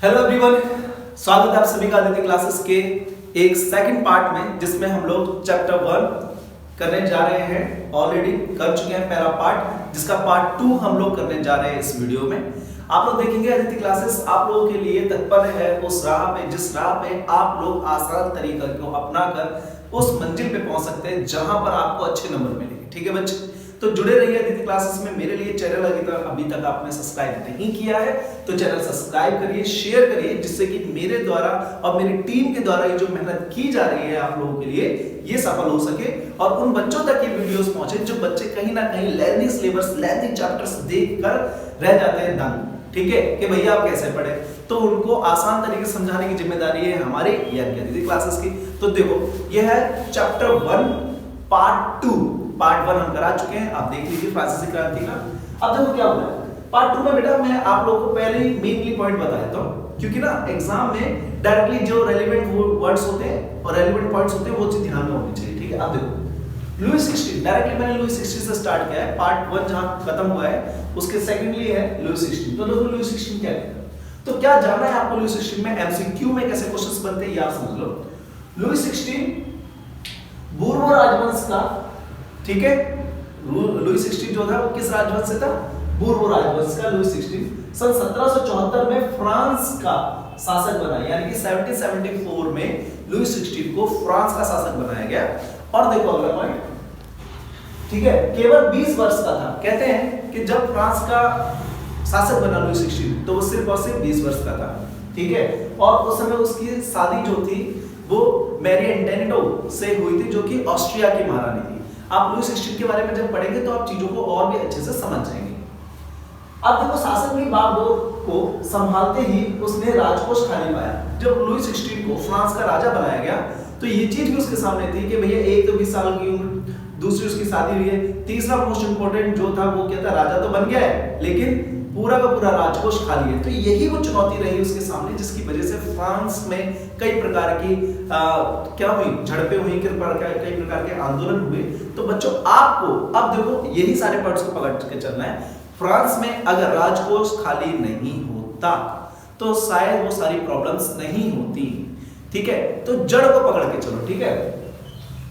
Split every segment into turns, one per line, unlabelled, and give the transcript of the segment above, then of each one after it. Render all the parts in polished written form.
Hello everyone, स्वागत है आप सभी का आदित्य क्लासेस के एक सेकंड पार्ट में, जिसमें हम लोग चैप्टर 1 करने जा रहे हैं। ऑलरेडी कर चुके हैं पहला पार्ट, जिसका पार्ट 2 हम लोग करने जा रहे हैं इस वीडियो में। आप लोग देखेंगे आदित्य क्लासेस आप लोगों के लिए तत्पर है उस राह पे, जिस राह पे आप लोग आसान तरीका को अपनाकर उस मंजिल पे पहुंच सकते हैं जहां पर आपको अच्छे नंबर मिलेंगे। ठीक है बच्चे, तो जुड़े रहिए आदित्य क्लासेस में। मेरे लिए चैनल अभी तक आपने सब्सक्राइब नहीं किया है तो चैनल सब्सक्राइब करिए, शेयर करिए, जिससे कि मेरे द्वारा और मेरी टीम के द्वारा ये जो मेहनत की जा रही है आप लोगों के लिए ये सफल हो सके और उन बच्चों तक ये वीडियोस पहुंचे जो बच्चे कहीं ना कहीं लेंथी सिलेबस, लेंथी चैप्टर्स देखकर रह जाते हैं दंग। ठीक है कि भैया आप कैसे पढ़े, तो उनको आसान तरीके से समझाने की जिम्मेदारी है हमारी आदित्य क्लासेस की। तो देखो ये है चैप्टर 1 पार्ट 2। पार्ट 1 हम करा चुके हैं, आप देख लीजिए फ्रांसीसी क्रांति का। अब देखो क्या हुआ है पार्ट 2 में। बेटा मैं आप लोगों को पहले ही मेनली पॉइंट बता देता हूं, क्योंकि ना एग्जाम में डायरेक्टली जो रेलेवेंट वर्ड्स होते हैं और रेलेवेंट पॉइंट्स होते हैं वो चीज ध्यान में होनी चाहिए। ठीक है, अब देखो लुई 16, डायरेक्टली मैंने लुई 16 से स्टार्ट किया है। पार्ट 1 जहां खत्म हुआ है उसके सेकेंडली है लुई 16। तो देखो लुई 16 क्या है, तो क्या जानना है आपको लुई 16 में, एमसीक्यू में कैसे क्वेश्चंस बनते हैं ये आप समझ लो। लुई 16 बूर्बो राजवंश का, ठीक है, लुई 16 जो था वो किस राजवंश से था? बूर्बो राजवंश का। लुई 16 सन 1774 में फ्रांस का शासक बना, यानी कि 1774 में लुई 16 को फ्रांस का शासक बनाया गया। और देखो अगला पॉइंट, ठीक है, केवल 20 वर्ष का था। कहते हैं कि जब फ्रांस का शासक बना लुई 16 तो वो सिर्फ और सिर्फ 20 वर्ष का था। ठीक है, और उस समय उसकी शादी जो थी वो मैरी एंटोनेटो से हुई थी, जो कि ऑस्ट्रिया की महारानी थी। आप लुई 16 के बारे में जब पढ़ेंगे तो आप चीजों को और भी अच्छे से समझ जाएंगे। अब देखो शासक में बागडोर को संभालते ही उसने राजकोष खाली पाया। जब लुई 16 को फ्रांस का राजा बनाया गया तो ये चीज भी उसके सामने थी कि भैया एक तो 20 साल की उम्र, दूसरी उसकी शादी हुई है, तीसरा मोस्ट इंपोर्टेंट जो था वो क्या था, राजा तो बन गया है लेकिन पूरा का पूरा राजकोष खाली है। तो यही वो चुनौती रही उसके सामने, जिसकी वजह से फ्रांस में कई प्रकार की क्या हुई, झड़पें हुई, कई प्रकार के आंदोलन हुए। तो बच्चों आपको अब देखो यही सारे पॉइंट्स को पकड़ के चलना है। फ्रांस में अगर राजकोष खाली नहीं होता तो शायद वो सारी प्रॉब्लम्स नहीं होती। ठीक है, तो जड़ को पकड़ के चलो। ठीक है,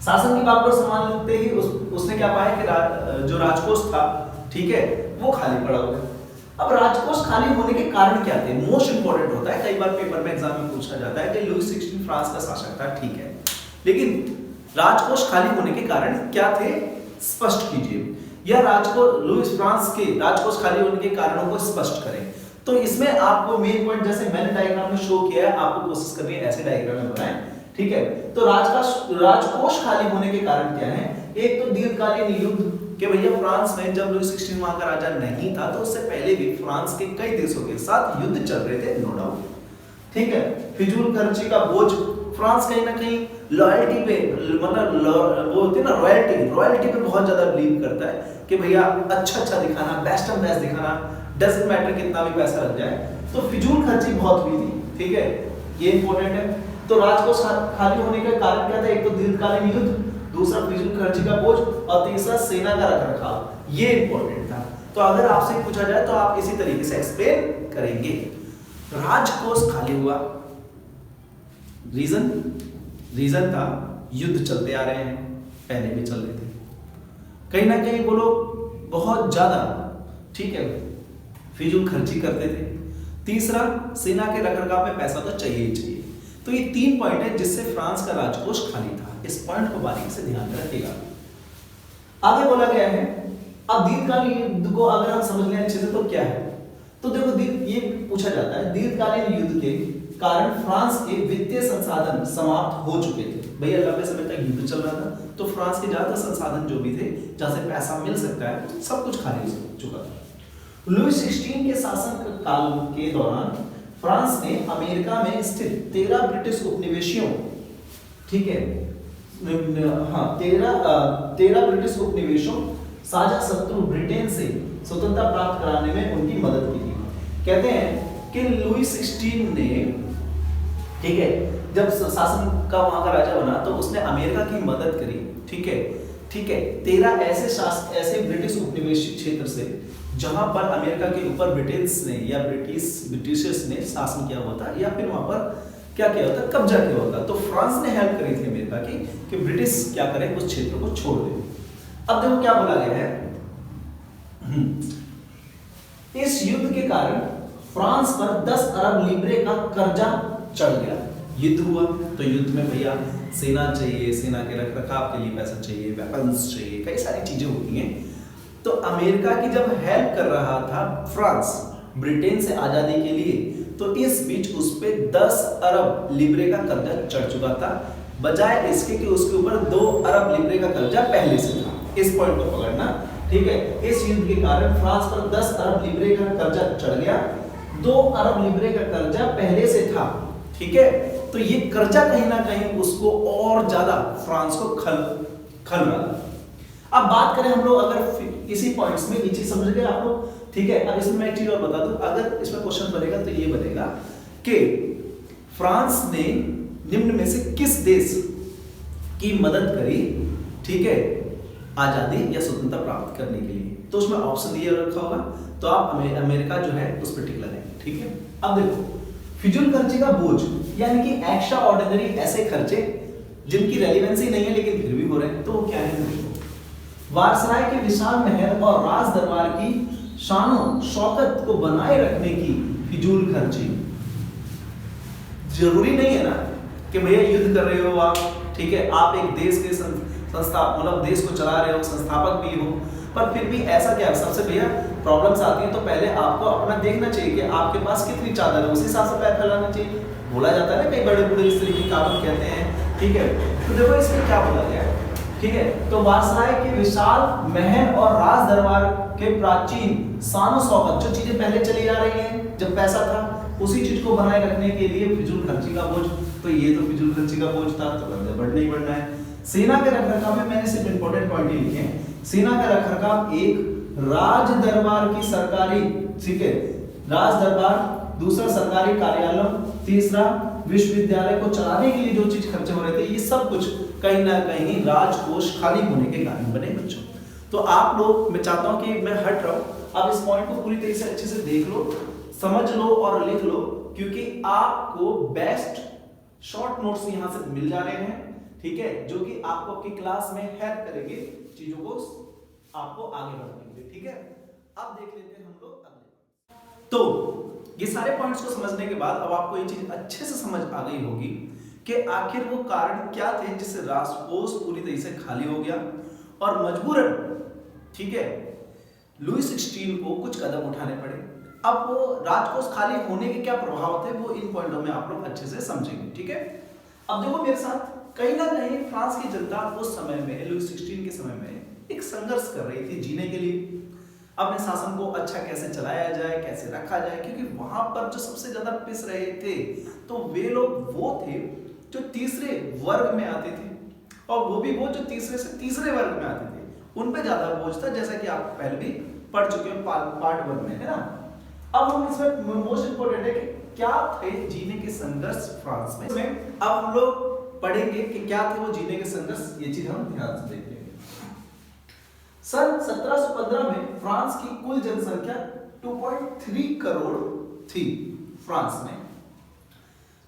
शासन की बात पर संभालते ही उसने क्या पाया कि जो राजकोष था, ठीक है, वो खाली पड़ा हुआ है। अब राजकोष खाली होने के कारण क्या थे, मोस्ट इंपोर्टेंट होता है, कई बार पेपर में एग्जाम में पूछा जाता है कि लुई 16 फ्रांस का शासक था, ठीक है, लेकिन राजकोष खाली होने के कारण क्या थे, स्पष्ट कीजिए। या राजकोष लुई फ्रांस के राजकोष खाली होने के कारणों को स्पष्ट करें। तो इसमें आपको मेन पॉइंट जैसे मैंने डायग्राम में शो किया है, आपको कोशिश करनी है ऐसे डायग्राम में बनाएं। ठीक है, तो राजकोष खाली होने के कारण क्या है, एक तो दीर्घकालीन युद्ध कि भैया फ्रांस में जब लुई 16 वहां का राजा नहीं था तो उससे पहले भी फ्रांस के कई देशों के साथ युद्ध चल रहे थे, नो डाउट। ठीक है, फिजूल खर्ची का बोझ, फ्रांस कहीं ना कहीं लॉयल्टी पे, मतलब वो होती है ना रॉयल्टी पे बहुत ज्यादा बिलीव करता है कि भैया अच्छा दिखाना, बेस्ट ऑफ बेस्ट दिखाना, डजंट मैटर कितना भी पैसा लग जाए। तो फिजूल खर्ची बहुत हुई थी। ठीक है, ये इंपॉर्टेंट है। तो राजकोष खाली होने का कारण क्या था, एक तो दीर्घकालीन युद्ध, दूसरा फिजूल खर्ची का बोझ और तीसरा सेना का रखरखाव, ये इंपॉर्टेंट था। तो अगर आपसे पूछा जाए तो आप इसी तरीके से एक्सप्लेन करेंगे। राजकोष खाली हुआ, रीजन था युद्ध चलते आ रहे हैं, पहले भी चल रहे थे, कहीं ना कहीं वो लोग बहुत ज्यादा, ठीक है, फिजूल खर्ची करते थे। तीसरा सेना के रखरखाव में पैसा तो चाहिए ही चाहिए। तो ये 3 पॉइंट है जिससे फ्रांस का राजकोष खाली था। इस पॉइंट को बारीकी से ध्यान में रखिएगा। आगे बोला गया है, अब दीर्घकालीन युद्ध को अगर हम समझ लें अच्छे से तो क्या है, तो देखो ये पूछा जाता है दीर्घकालीन युद्ध के कारण फ्रांस के वित्तीय संसाधन समाप्त हो चुके थे। भैया लंबे समय तक युद्ध चल रहा था तो फ्रांस के ज्यादातर संसाधन जो भी थे, जहां से पैसा मिल सकता है, सब कुछ खाली हो चुका था। लुई 16 के शासन काल के दौरान फ्रांस ने अमेरिका में स्थित 13 ब्रिटिश उपनिवेशियों, ठीक है, हाँ 13 ब्रिटिश उपनिवेशों साझा शत्रु ब्रिटेन से स्वतंत्रता प्राप्त कराने में उनकी मदद की थी। कहते हैं कि लुई 16 ने, ठीक है, जब शासन का वहां का राजा बना तो उसने अमेरिका की मदद करी। ठीक है, 13 ऐसे ब्रिटिश उपनिवेशी क्षेत्र से जहां पर अमेरिका के ऊपर ब्रिटेन्स ने या ब्रिटिशर्स ने शासन किया हुआ था या फिर वहां पर क्या किया होता, कब्जा किया होता। तो फ्रांस ने हेल्प करी थी अमेरिका की कि ब्रिटिश क्या करें, उस क्षेत्र को छोड़ दे। अब देखो क्या बोला गया है, इस युद्ध के कारण फ्रांस पर 10 अरब लीब्रे का कर्जा चढ़ गया। युद्ध हुआ तो युद्ध में भैया सेना चाहिए, सेना के रखरखाव के लिए पैसा चाहिए, वेपन्स चाहिए, कई सारी चीजें होती हैं। तो अमेरिका की जब हेल्प कर रहा था फ्रांस ब्रिटेन से आजादी के लिए, तो इस बीच उस पे 10 अरब लीब्रे का कर्जा चढ़ चुका था, बजाय इसके कि उसके ऊपर 2 अरब लीब्रे का कर्जा पहले से था। इस पॉइंट को पकड़ना, ठीक है। इस युद्ध के कारण फ्रांस पर 10 अरब लीब्रे का कर्जा चढ़ गया, 2 अरब लीब्रे का कर्जा पहले से था, ठीक है। तो ये कर्जा कहीं ना कहीं उसको और ज्यादा फ्रांस को खल रहा था। अब बात करें हम लोग, अगर इसी पॉइंट्स में ये चीज समझ गए आप लोग, ठीक है। अब इसमें मैं एक चीज और बता दूं, अगर इसमें क्वेश्चन बनेगा तो ये बनेगा कि फ्रांस ने निम्न में से किस देश की मदद करी, ठीक है, आजादी या स्वतंत्रता प्राप्त करने के लिए। तो उसमें ऑप्शन दिया रखा होगा, तो आप अमेरिका जो है उस पर टिक लगाएंगे, ठीक है। अब देखो फिजूल खर्चे का बोझ, यानी कि एक्स्ट्रा ऑर्डिनरी ऐसे खर्चे जिनकी रेलिवेंसी नहीं है लेकिन फिर भी हो रहे हैं, तो वो क्या है। वारसराय के विशाल महल और राज दरबार की शानो शौकत को बनाए रखने की फिजूल खर्ची। जरूरी नहीं है ना कि भैया युद्ध कर रहे हो आप, ठीक है, आप एक देश के संस्था मतलब देश को चला रहे हो, संस्थापक भी हो, पर फिर भी ऐसा क्या, सबसे भैया प्रॉब्लम्स आती हैं तो पहले आपको अपना देखना चाहिए कि आपके पास कितनी चादर है, उस हिसाब से पैर फैलाना चाहिए। बोला जाता है ना, कई बड़े बूढ़े इस तरीके की कहावत कहते हैं, ठीक है। तो देखो इसमें क्या बोला गया है, ठीक है। तो वारसराय के विशाल महल और राज दरबार के प्राचीन शानो शौकत, जो चीजें पहले चली आ रही हैं जब पैसा था, उसी चीज को बनाए रखने के लिए फिजूल खर्ची का बोझ। तो ये तो फिजूल खर्ची का बोझ था, तो बढ़ना ही बढ़ना है। सेना के रखरखाव में मैंने सिर्फ इंपॉर्टेंट पॉइंट ही लिखे हैं। सेना का रखरखाव, एक राज दरबार की सरकारी, ठीक है, राज दरबार, दूसरा सरकारी कार्यालय, तीसरा विश्वविद्यालय को चलाने के लिए जो चीज खर्चे हो रहे थे, ये सब कुछ कहीं ना कहीं राजकोष खाली होने के कारण बने बच्चों। तो आप लोग, मैं चाहता हूं कि मैं हट रहा हूं, आप इस पॉइंट को पूरी तरह से अच्छे से देख लो, समझ लो और लिख लो, क्योंकि आपको बेस्ट शॉर्ट नोट्स यहां से मिल जा रहे हैं, ठीक है, जो कि आपको आपकी क्लास में हेल्प करेंगे चीजों को आपको आगे बढ़ने के लिए, ठीक है। अब देख लेते हैं हम लोग अगले। तो ये सारे पॉइंट्स को समझने के बाद अब आपको ये चीज अच्छे से समझ आ गई होगी कि आखिर वो कारण क्या थे जिससे राष्ट्रकोष पूरी तरह से खाली हो गया और मजबूरन, ठीक है, लुई 16 को कुछ कदम उठाने पड़े। अब वो राजकोष खाली होने के क्या प्रभाव थे, वो इन पॉइंटों में आप लोग अच्छे से समझेंगे, ठीक है। अब देखो मेरे साथ, कहीं ना कहीं फ्रांस की जनता उस समय में, लुई 16 के समय में एक संघर्ष कर रही थी जीने के लिए, अपने शासन को अच्छा कैसे चलाया जाए, कैसे रखा जाए, क्योंकि वहां पर जो सबसे ज्यादा पिस रहे थे तो वे लोग वो थे जो तीसरे वर्ग में आते थे, और वो भी वो जो तीसरे से तीसरे वर्ग में आते थे, उन पे ज्यादा बोझ था, जैसा कि आप पहले भी पढ़ चुके हो पार्ट 1 में, है ना। अब हम इसमें मोस्ट इंपोर्टेंट है कि क्या थे जीने के संघर्ष फ्रांस में। अब हम लोग पढ़ेंगे कि क्या थे वो जीने के संघर्ष, ये चीज हम ध्यान से देखेंगे। सन 1715 में फ्रांस की कुल जनसंख्या 2.3 करोड़ थी फ्रांस में,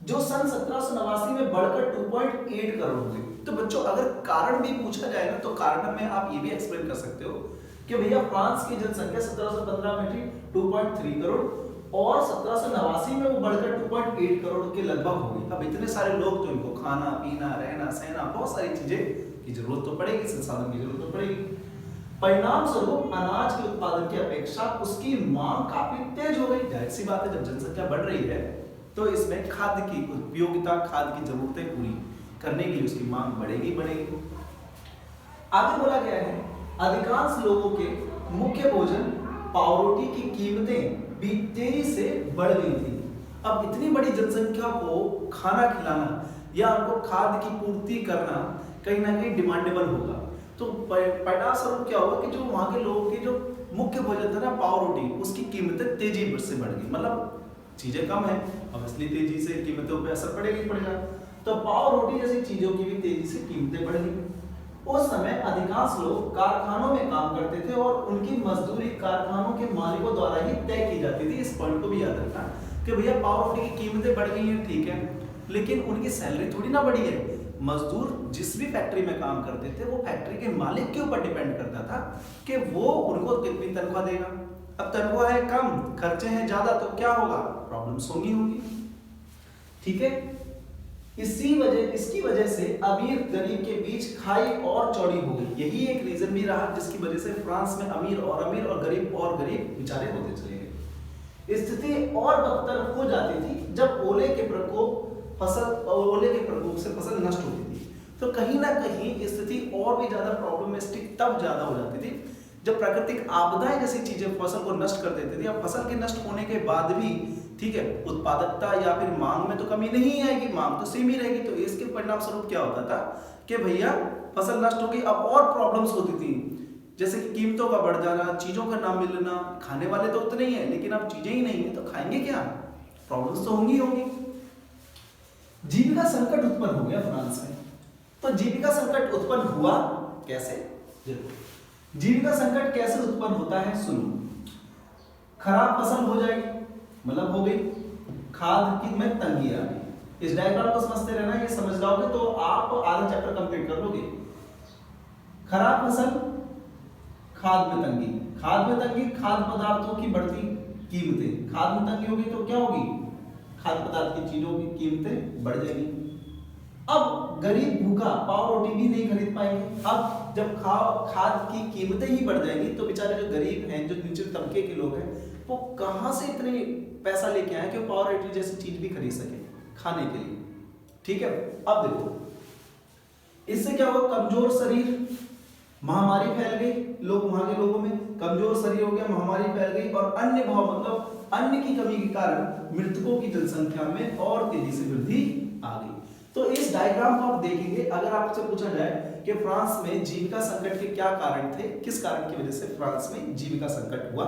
जो सन 1789 में बढ़कर 2.8 करोड़ हुई। तो बच्चों अगर कारण भी पूछा जाए ना, तो कारण में आप ये भी एक्सप्लेन कर सकते हो कि भैया फ्रांस की जनसंख्या 1715 में थी 2.3 करोड़ और 1789 में वो बढ़कर 2.8 करोड़ के लगभग हो गई। अब इतने सारे लोग, तो इनको खाना पीना रहना सहना बहुत सारी चीजें की जरूरत तो पड़ेगी, संसाधन की जरूरत तो पड़ेगी। परिणाम स्वरूप अनाज के उत्पादन की अपेक्षा उसकी मांग काफी तेज हो गई। जाहिर सी बात है, जब जनसंख्या बढ़ रही है तो इसमें खाद्य की उपयोगिता, खाद्य की जरूरतें पूरी करने के लिए उसकी मांग बढ़ेगी। आगे बोला गया है, अधिकांश लोगों के मुख्य भोजन पावरोटी की कीमतें भी तेजी से बढ़ गई थी। अब इतनी बड़ी जनसंख्या को खाना खिलाना या उनको खाद्य की पूर्ति करना कहीं ना कहीं डिमांडेबल होगा। तो परिणाम स्वरूप क्या होगा कि जो वहां के लोगों की जो मुख्य भोजन था ना, पाव रोटी, उसकी कीमतें तेजी से बढ़ गई। मतलब चीजें कम है, अब इसलिए तेजी से कीमतों पे असर पड़ेगा ही पड़ेगा। तो पाव रोटी जैसी चीजों की भी तेजी से कीमतें बढ़ गई। उस समय अधिकांश लोग कारखानों में काम करते थे और उनकी मजदूरी कारखानों के मालिकों द्वारा ही तय की जाती थी। इस पॉइंट को भी याद रखना कि भैया पाव रोटी की कीमतें बढ़ गई हैं, ठीक है, लेकिन उनकी सैलरी थोड़ी ना बढ़ी है। मजदूर जिस भी फैक्ट्री में काम करते थे वो फैक्ट्री के मालिक के ऊपर डिपेंड करता था कि वो उनको कितनी तनख्वाह देगा। अब तनख्वाह है कम, खर्चे हैं ज्यादा, तो क्या होगा, प्रॉब्लम्स होंगी। ठीक है, इसकी वजह से अमीर गरीब के बीच खाई और चौड़ी हो गई। यही एक रीजन भी रहा जिसकी वजह से फ्रांस में अमीर और गरीब बेचारे होते चले गए। स्थिति और बदतर हो जाती थी जब ओले के प्रकोप से फसल नष्ट होती थी। तो कहीं ना कहीं स्थिति और भी ज्यादा प्रॉब्लमेटिक तब ज्यादा हो जाती थी जब प्राकृतिक आपदाएं जैसी चीजें फसल को नष्ट कर देती थी। अब फसल के नष्ट होने के बाद भी, ठीक है, उत्पादकता या फिर मांग में तो कमी नहीं आएगी, मांग तो सेम ही रहेगी। तो इसके परिणाम स्वरूप क्या होता था कि भैया फसल नष्ट हो गई, अब और प्रॉब्लम्स होती थी, जैसे कि कीमतों का बढ़ जाना, चीजों का ना मिलना। खाने वाले तो उतने ही है, लेकिन अब चीजें ही नहीं है तो खाएंगे क्या, प्रॉब्लम्स तो होंगी। जीविका संकट उत्पन्न हो गया फ्रांस में। तो जीविका संकट उत्पन्न हुआ कैसे, देखो जीविका संकट कैसे उत्पन्न होता है, सुनो। खराब फसल हो जाएगी, मतलब हो गई, खाद की में तंगी आ गई। इस डायग्राम को समझते रहना, ये समझ जाओगे तो आप आधा चैप्टर कंप्लीट कर लोगे। खराब फसल, खाद में तंगी, खाद्य पदार्थों की बढ़ती कीमतें। खाद में तंगी होगी तो क्या होगी, खाद्य पदार्थ की चीजों की कीमतें बढ़ जाएंगी। अब गरीब भूखा पाव रोटी भी नहीं खरीद पाएंगे। अब जब खाद की कीमतें ही बढ़ जाएंगी तो बेचारे जो गरीब हैं, जो निचले तबके के लोग हैं, वो कहां से इतने पैसा लेके आए कि पाव रोटी जैसी चीज भी खरीद सके खाने के लिए। ठीक है, अब देखो इससे क्या होगा, कमजोर शरीर, महामारी फैल गई, वहां के लोगों में कमजोर शरीर हो गया, महामारी फैल गई और अन्य भाव मतलब अन्न की कमी के कारण मृतकों की जनसंख्या में और तेजी से वृद्धि आ गई। तो इस डायग्राम को आप देखेंगे, अगर आपसे पूछा जाए कि फ्रांस में जीविका संकट के क्या कारण थे, किस कारण की वजह से फ्रांस में जीविका संकट हुआ,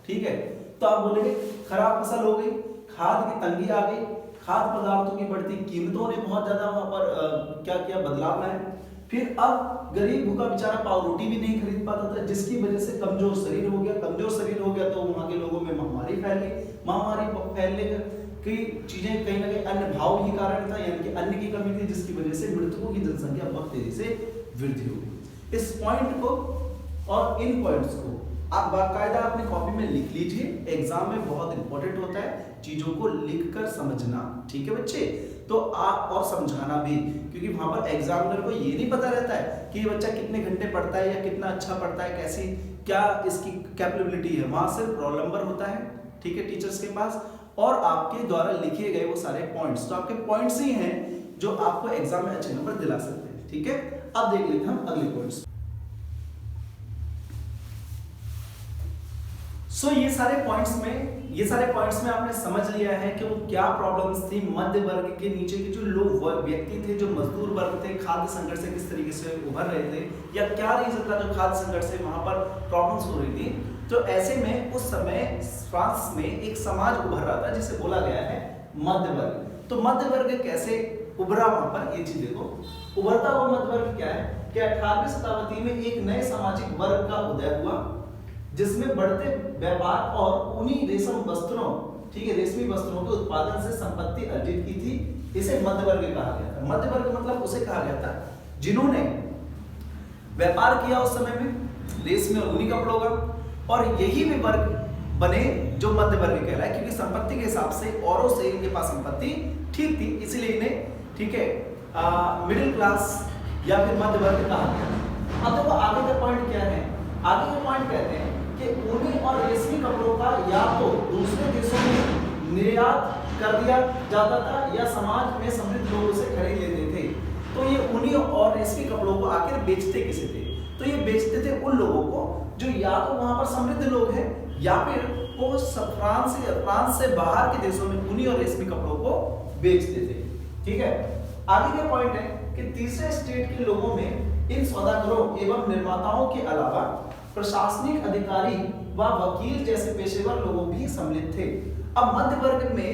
ठीक है, तो आप बोलेंगे खराब फसल हो गई, खाद की तंगी आ गई, खाद्य पदार्थों की बढ़ती कीमतों ने बहुत ज्यादा वहां पर क्या किया, बदलाव लाए। फिर अब गरीब भूखा बेचारा पाव रोटी भी नहीं खरीद पाता था, जिसकी वजह से कमजोर शरीर हो गया। तो वहां के लोगों में महामारी फैल गई। महामारी फैलने की चीजें कहीं ना कहीं अन्य भाव ही कारण था, यानी कि अन्न की कमी थी, जिसकी वजह से मृतकों की जनसंख्या बहुत तेजी से वृद्धि हो गई। इस पॉइंट को और इन पॉइंट्स को आप बाकायदा अपनी कॉपी में लिख लीजिए, एग्जाम में बहुत इंपॉर्टेंट होता है चीजों को लिखकर समझना, ठीक है बच्चे। तो आप और समझाना भी, क्योंकि वहां पर एग्जामिनर को ये नहीं पता रहता है कि ये बच्चा कितने घंटे पढ़ता है या कितना अच्छा पढ़ता है, कैसी क्या इसकी कैपेबिलिटी है। वहां सिर्फ रोल नंबर होता है, ठीक है, टीचर्स के पास, और आपके द्वारा लिखे गए वो सारे पॉइंट्स। तो आपके पॉइंट्स ही हैं जो आपको एग्जाम में अच्छे नंबर दिला सकते हैं, ठीक है। अब देख लेते हैं हम अगले पॉइंट्स। ये सारे पॉइंट्स में आपने समझ लिया है कि वो क्या प्रॉब्लम्स थी मध्य वर्ग के नीचे के जो लोग व्यक्ति थे, जो मजदूर वर्ग थे, खाद्य संकट से किस तरीके से उभर रहे थे, या क्या रीजन था जो खाद्य संकट से वहां पर प्रॉब्लम्स हो रही थी। तो ऐसे में उस समय फ्रांस में एक समाज उभर रहा था जिसे बोला गया है मध्य वर्ग। तो मध्य वर्ग कैसे उभरा, वहां पर ये चीज देखो। उभरता हुआ मध्य वर्ग क्या है कि 18वीं शताब्दी में एक नए सामाजिक वर्ग का उदय हुआ जिसमें बढ़ते व्यापार और ऊनी रेशम वस्त्रों, ठीक है, रेशमी वस्त्रों के उत्पादन से संपत्ति अर्जित की थी। इसे मध्य वर्ग कहा गया था। मध्य वर्ग मतलब उसे कहा गया था जिन्होंने व्यापार किया उस समय में रेशमी और ऊनी कपड़ों का, और यही वे वर्ग बने जो मध्य वर्ग कहलाए, क्योंकि संपत्ति के हिसाब से औरों से इनके पास संपत्ति ठीक थी, इसलिए इन्हें, ठीक है, मिडिल क्लास या फिर मध्य वर्ग कहा गया। अब देखो आगे का पॉइंट क्या है। आगे का पॉइंट कहते हैं कि ऊनी और रेशमी कपड़ों का या तो दूसरे देशों में निर्यात कर दिया जाता था या समाज में समृद्ध लोग उसे खरीद लेते थे। तो ये ऊनी और रेशमी कपड़ों को आखिर बेचते किसे थे? तो ये बेचते थे उन लोगों को जो या तो वहां पर समृद्ध लोग हैं या फिर वो फ्रांस से बाहर के देशों में ऊनी और रेशमी कपड़ों को बेचते थे, ठीक है। आगे का पॉइंट है कि तीसरे स्टेट के लोगों में इन सौदागरों एवं निर्माताओं के अलावा प्रशासनिक अधिकारी व वकील जैसे पेशेवर लोग भी सम्मिलित थे। अब मध्य वर्ग में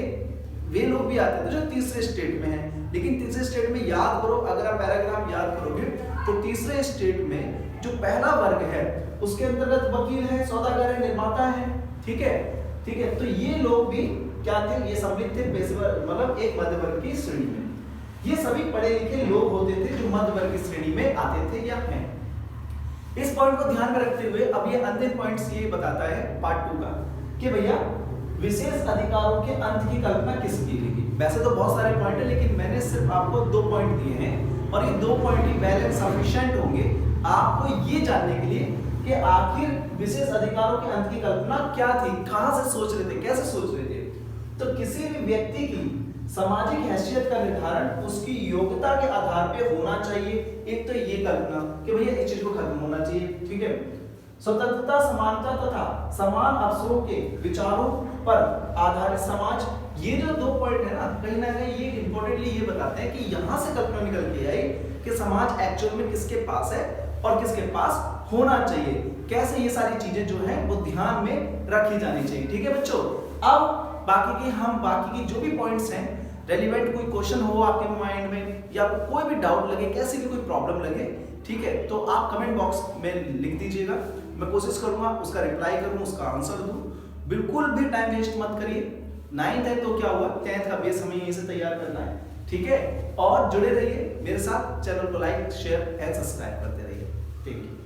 वे लोग भी आते थे जो तीसरे स्टेट में हैं, लेकिन तीसरे स्टेट में याद करो, अगर आप पैराग्राफ याद करोगे, तो तीसरे स्टेट में जो पहला वर्ग है उसके अंतर्गत वकील है, सौदागर है, निर्माता है, ठीक है, ठीक है। तो ये लोग भी क्या थे, ये सम्मिलित थे पेशेवर, मतलब एक मध्य वर्ग की श्रेणी में। ये सभी पढ़े लिखे लोग होते थे जो मध्य वर्ग की श्रेणी में आते थे या हैं। इस पॉइंट को ध्यान में रखते हुए अब ये अंतिम पॉइंट्स ये बताता है पार्ट 2 का कि भैया विशेष अधिकारों के अंत की कल्पना किस की गई। वैसे तो बहुत सारे पॉइंट है लेकिन मैंने सिर्फ आपको 2 पॉइंट दिए हैं और ये 2 पॉइंट ही बैलेंस सफिशिएंट होंगे आपको ये जानने के लिए कि आखिर विशेष अधिकारों के अंत की कल्पना क्या थी, कहां से सोच रहे थे, कैसे सोच रहे थे। तो किसी भी व्यक्ति की सामाजिक हैसियत का निर्धारण उसकी योग्यता के आधार पे होना चाहिए। एक तो ये कल्पना कि भैया इस चीज को खत्म होना चाहिए, ठीक है। स्वतंत्रता, समानता तथा समान अवसरों के विचारों पर आधारित समाज, ये जो 2 पॉइंट है ना कहीं ये इंपॉर्टेंटली ये बताते हैं कि यहाँ से कल्पना निकल के आई कि समाज एक्चुअल में किसके पास है और किसके पास होना चाहिए, कैसे ये सारी चीजें जो हैं वो ध्यान में रखी जानी चाहिए, ठीक है बच्चों। अब बाकी की जो भी पॉइंट्स हैं रेलिवेंट, कोई क्वेश्चन हो आपके माइंड में या कोई भी डाउट लगे, कैसी भी कोई प्रॉब्लम लगे, ठीक है, तो आप कमेंट बॉक्स में लिख दीजिएगा। मैं कोशिश करूंगा उसका रिप्लाई करूं, उसका आंसर दूं। बिल्कुल भी टाइम वेस्ट मत करिए। 9th है तो क्या हुआ, 10th का बेस हमें यहीं से तैयार करना है, ठीक है। और जुड़े रहिए मेरे साथ, चैनल को लाइक शेयर एंड सब्सक्राइब करते रहिए। Thank you.